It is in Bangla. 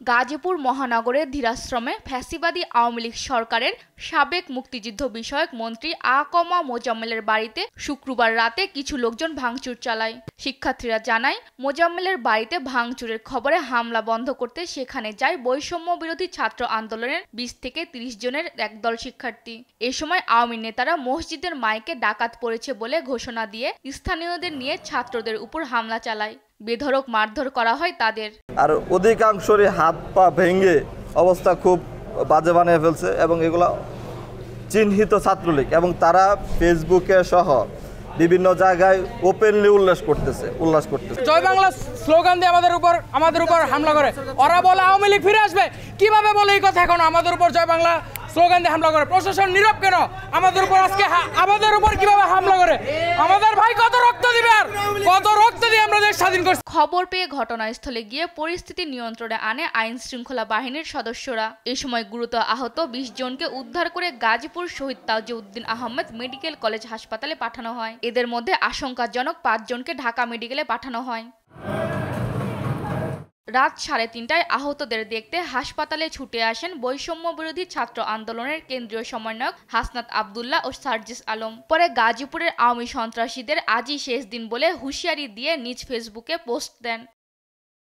গাজীপুর মহানগরের ধীরাশ্রমে ফ্যাসিবাদী আওয়ামী লীগ সরকারের সাবেক মুক্তিযুদ্ধ বিষয়ক মন্ত্রী আ.ক.ম মোজাম্মেলের বাড়িতে শুক্রবার রাতে কিছু লোকজন ভাঙচুর চালায়। শিক্ষার্থীরা জানায়, মোজাম্মেলের বাড়িতে ভাঙচুরের খবরে হামলা বন্ধ করতে সেখানে যায় বৈষম্য বিরোধী ছাত্র আন্দোলনের ২০ থেকে ৩০ জনের একদল শিক্ষার্থী। এ সময় আওয়ামী নেতারা মসজিদের মাইকে ডাকাত পড়েছে বলে ঘোষণা দিয়ে স্থানীয়দের নিয়ে ছাত্রদের উপর হামলা চালায়। বেধড়ক মারধর করা হয় তাদের। আর অধিকাংশরই হাত পা ভেঙে অবস্থা খুব বাজে বানিয়ে ফেলছে এবং এগুলো চিহ্নিত ছাত্রলীগ এবং তারা ফেসবুকে সহ বিভিন্ন জায়গায় ওপেনলি উল্লাস করতেছে। জয় বাংলা স্লোগান দিয়ে আমাদের উপর হামলা করে। ওরা বলে আওয়ামী লীগ ফিরে আসবে, কিভাবে বলে এই কথা? এখন আমাদের উপর জয় বাংলা স্লোগান দিয়ে হামলা করে। প্রশাসন নীরব কেন? আমাদের উপর আজকে আমাদের উপর কিভাবে হামলা করে? আমাদের ভাই কত রক্ত দিবে, আর কত রক্ত দিয়ে আমরা দেশ স্বাধীন করছি। খবর পেয়ে ঘটনাস্থলে গিয়ে পরিস্থিতি নিয়ন্ত্রণে আনে আইন শৃঙ্খলা বাহিনীর সদস্যরা। এ সময় গুরুতর আহত ২০ জনকে উদ্ধার করে গাজীপুর শহীদ তাজউদ্দিন আহমেদ মেডিকেল কলেজ হাসপাতালে পাঠানো হয়। এদের মধ্যে আশঙ্কাজনক ৫ জনকে ঢাকা মেডিকেলে পাঠানো হয়। রাত ৩:৩০টায় আহতদের দেখতে হাসপাতালে ছুটে আসেন বৈষম্য বিরোধী ছাত্র আন্দোলনের কেন্দ্রীয় সমন্বয়ক হাসনাত আবদুল্লাহ ও সার্জিস আলম। পরে গাজীপুরের আওয়ামী সন্ত্রাসীদের আজই শেষ দিন বলে হুঁশিয়ারি দিয়ে নিজ ফেসবুকে পোস্ট দেন।